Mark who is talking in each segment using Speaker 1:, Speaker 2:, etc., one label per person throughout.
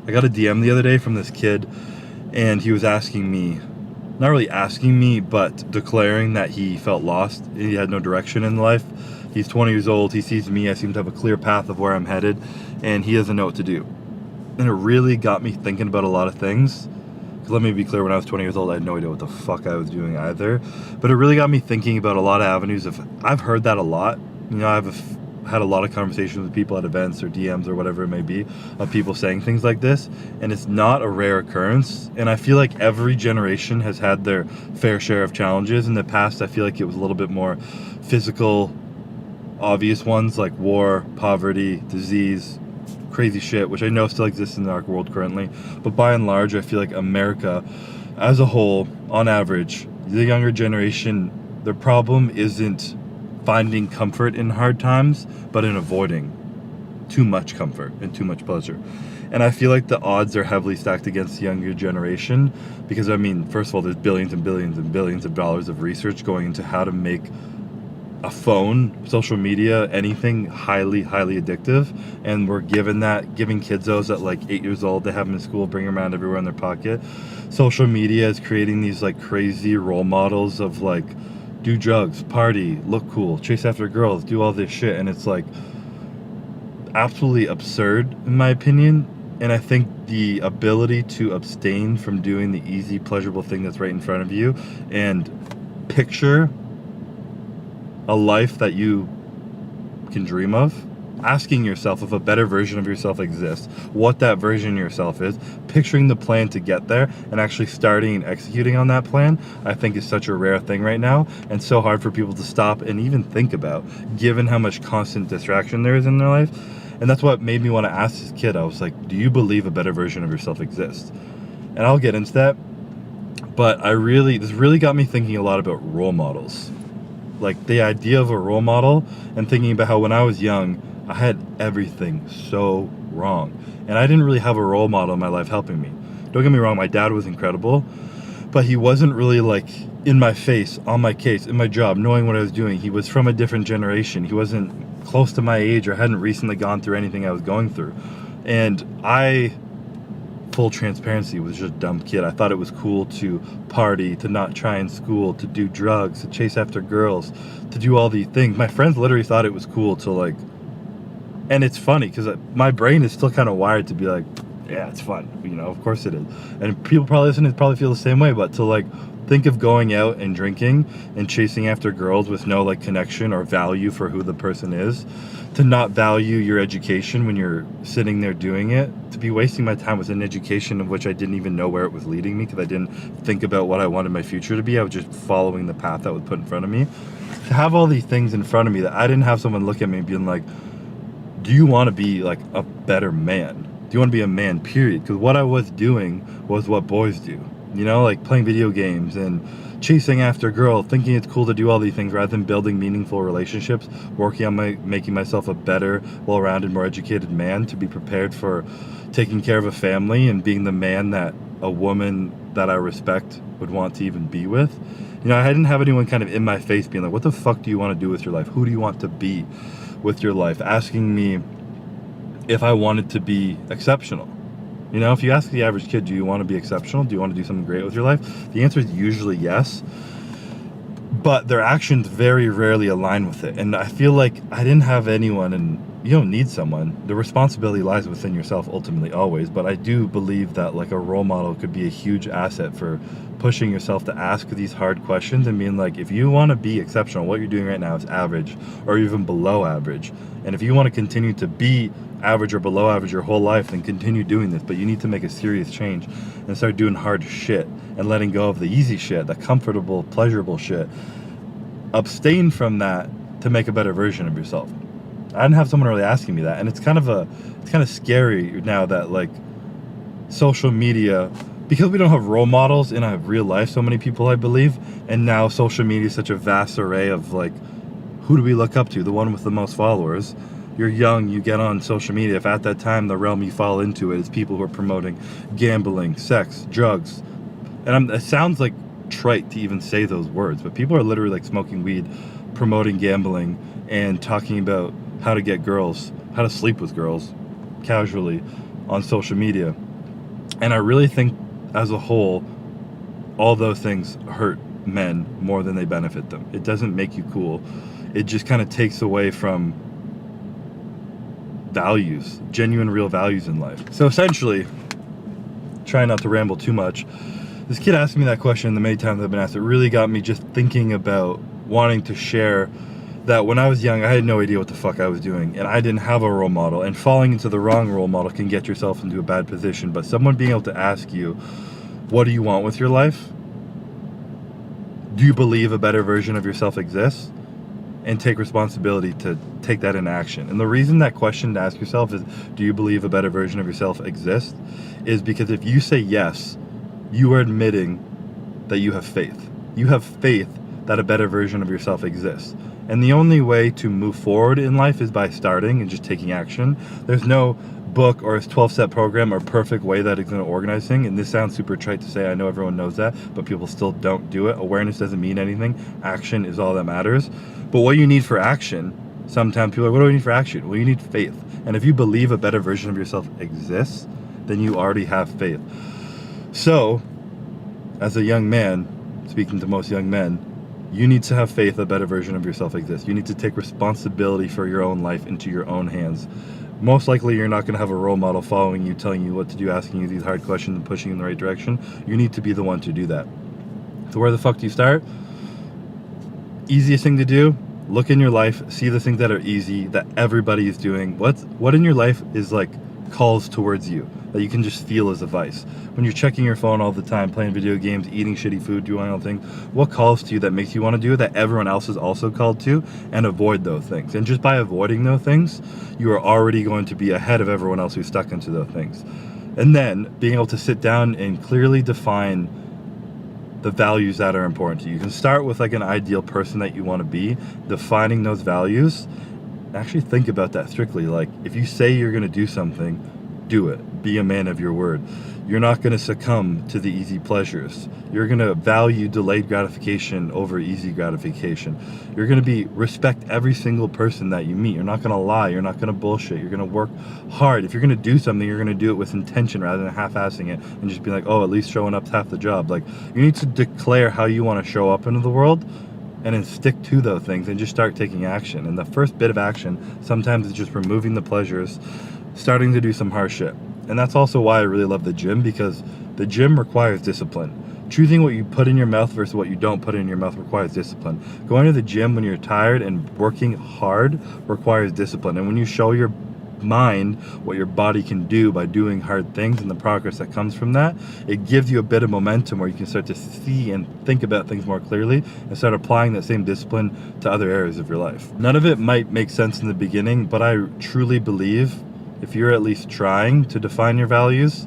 Speaker 1: I got a DM the other day from this kid, and he was asking me, not really asking me, but declaring that he felt lost. He had no direction in life. He's 20 years old. He sees me. I seem to have a clear path of where I'm headed, and he doesn't know what to do. And it really got me thinking about a lot of things. Because let me be clear, when I was 20 years old, I had no idea what the fuck I was doing either. But it really got me thinking about a lot of avenues of, I've heard that a lot. You know, I've had a lot of conversations with people at events or DMs or whatever it may be of people saying things like this, and it's not a rare occurrence. And I feel like every generation has had their fair share of challenges. In the past, I feel like it was a little bit more physical, obvious ones like war, poverty, disease, crazy shit, which I know still exists in our world currently. But by and large, I feel like America as a whole, on average, the younger generation, their problem isn't finding comfort in hard times, but in avoiding too much comfort and too much pleasure. And I feel like the odds are heavily stacked against the younger generation because, I mean, first of all, there's billions and billions and billions of dollars of research going into how to make a phone, social media, anything highly, highly addictive. And we're giving kids those at like 8 years old. They have them in school, bring them around everywhere in their pocket. Social media is creating these like crazy role models of like, do drugs, party, look cool, chase after girls, do all this shit. And it's like absolutely absurd in my opinion. And I think the ability to abstain from doing the easy, pleasurable thing that's right in front of you and picture a life that you can dream of, asking yourself if a better version of yourself exists, what that version of yourself is, picturing the plan to get there, and actually starting and executing on that plan, I think is such a rare thing right now, and so hard for people to stop and even think about, given how much constant distraction there is in their life. And that's what made me want to ask this kid. I was like, do you believe a better version of yourself exists? And I'll get into that, but this really got me thinking a lot about role models. Like the idea of a role model, and thinking about how when I was young, I had everything so wrong. And I didn't really have a role model in my life helping me. Don't get me wrong, my dad was incredible, but he wasn't really like in my face, on my case, in my job, knowing what I was doing. He was from a different generation. He wasn't close to my age or hadn't recently gone through anything I was going through. And I, full transparency, was just a dumb kid. I thought it was cool to party, to not try in school, to do drugs, to chase after girls, to do all these things. My friends literally thought it was cool to like, and it's funny because my brain is still kind of wired to be like, yeah, it's fun, you know, of course it is. And people probably listening probably feel the same way, but to like think of going out and drinking and chasing after girls with no like connection or value for who the person is, to not value your education when you're sitting there doing it, to be wasting my time with an education of which I didn't even know where it was leading me because I didn't think about what I wanted my future to be. I was just following the path that was put in front of me. To have all these things in front of me that I didn't have someone look at me and being like, do you want to be like a better man? Do you want to be a man, period? Because what I was doing was what boys do. You know, like playing video games and chasing after girls, thinking it's cool to do all these things rather than building meaningful relationships, working on making myself a better, well-rounded, more educated man to be prepared for taking care of a family and being the man that a woman that I respect would want to even be with. You know, I didn't have anyone kind of in my face being like, what the fuck do you want to do with your life? Who do you want to be with your life? Asking me if I wanted to be exceptional. You know, if you ask the average kid, do you want to be exceptional? Do you want to do something great with your life? The answer is usually yes. But their actions very rarely align with it. And I feel like I didn't have anyone, and you don't need someone. The responsibility lies within yourself ultimately, always. But I do believe that like a role model could be a huge asset for pushing yourself to ask these hard questions and being like, if you want to be exceptional, what you're doing right now is average or even below average. And if you want to continue to be average or below average your whole life, then continue doing this. But you need to make a serious change and start doing hard shit and letting go of the easy shit, the comfortable, pleasurable shit. Abstain from that to make a better version of yourself. I didn't have someone really asking me that, and it's kind of scary now that like social media, because we don't have role models in our real life, so many people I believe, and now social media is such a vast array of like, who do we look up to? The one with the most followers. You're young, you get on social media. If at that time the realm you fall into it is people who are promoting gambling, sex, drugs, and it sounds like trite to even say those words, but people are literally like smoking weed, promoting gambling, and talking about how to get girls, how to sleep with girls casually on social media. And I really think, as a whole, all those things hurt men more than they benefit them. It doesn't make you cool. It just kind of takes away from values, genuine, real values in life. So essentially, try not to ramble too much, this kid asked me that question the many times I've been asked. It really got me just thinking about wanting to share that when I was young, I had no idea what the fuck I was doing, and I didn't have a role model, and falling into the wrong role model can get yourself into a bad position. But someone being able to ask you, what do you want with your life? Do you believe a better version of yourself exists? And take responsibility to take that in action. And the reason that question to ask yourself is, do you believe a better version of yourself exists? Is because if you say yes, you are admitting that you have faith. You have faith that a better version of yourself exists. And the only way to move forward in life is by starting and just taking action. There's no book or a 12-step program or perfect way that is going to organize things. And this sounds super trite to say, I know everyone knows that, but people still don't do it. Awareness doesn't mean anything. Action is all that matters. But what you need for action, sometimes people are like, what do I need for action? Well, you need faith. And if you believe a better version of yourself exists, then you already have faith. So, as a young man, speaking to most young men, you need to have faith a better version of yourself exists. You need to take responsibility for your own life into your own hands. Most likely you're not going to have a role model following you, telling you what to do, asking you these hard questions and pushing you in the right direction. You need to be the one to do that. So where the fuck do you start? Easiest thing to do, look in your life, see the things that are easy, that everybody is doing. What in your life is like calls towards you, that you can just feel as a vice. When you're checking your phone all the time, playing video games, eating shitty food, doing all things, what calls to you that makes you want to do it that everyone else is also called to, and avoid those things. And just by avoiding those things, you are already going to be ahead of everyone else who's stuck into those things. And then being able to sit down and clearly define the values that are important to you. You can start with like an ideal person that you want to be, defining those values. Actually think about that strictly. Like, if you say you're going to do something, do it. Be a man of your word. You're not going to succumb to the easy pleasures. You're going to value delayed gratification over easy gratification. You're going to respect every single person that you meet. You're not going to lie. You're not going to bullshit. You're going to work hard. If you're going to do something, you're going to do it with intention rather than half-assing it and just be like, oh, at least showing up's half the job. Like, you need to declare how you want to show up into the world, and then stick to those things and just start taking action. And the first bit of action sometimes is just removing the pleasures, starting to do some hard shit. And that's also why I really love the gym, because the gym requires discipline. Choosing what you put in your mouth versus what you don't put in your mouth requires discipline. Going to the gym when you're tired and working hard requires discipline. And when you show your mind what your body can do by doing hard things and the progress that comes from that, it gives you a bit of momentum where you can start to see and think about things more clearly and start applying that same discipline to other areas of your life. None of it might make sense in the beginning, but I truly believe if you're at least trying to define your values,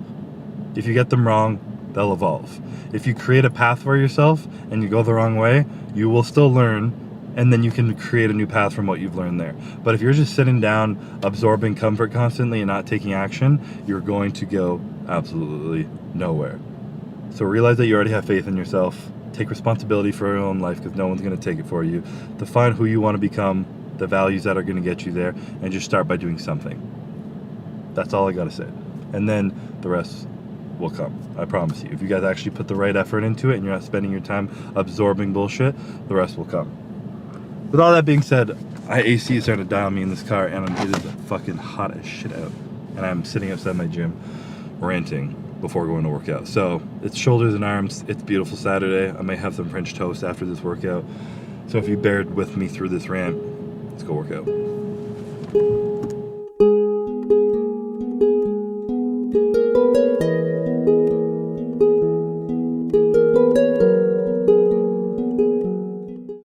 Speaker 1: if you get them wrong, they'll evolve. If you create a path for yourself and you go the wrong way, you will still learn, and then you can create a new path from what you've learned there. But if you're just sitting down, absorbing comfort constantly and not taking action, you're going to go absolutely nowhere. So realize that you already have faith in yourself. Take responsibility for your own life, because no one's going to take it for you. Define who you want to become, the values that are going to get you there, and just start by doing something. That's all I got to say. And then the rest will come. I promise you. If you guys actually put the right effort into it and you're not spending your time absorbing bullshit, the rest will come. With all that being said, AC is starting to die on me in this car, and it is fucking hot as shit out. And I'm sitting outside my gym ranting before going to work out. So it's shoulders and arms. It's beautiful Saturday. I may have some French toast after this workout. So if you bared with me through this rant, let's go work out.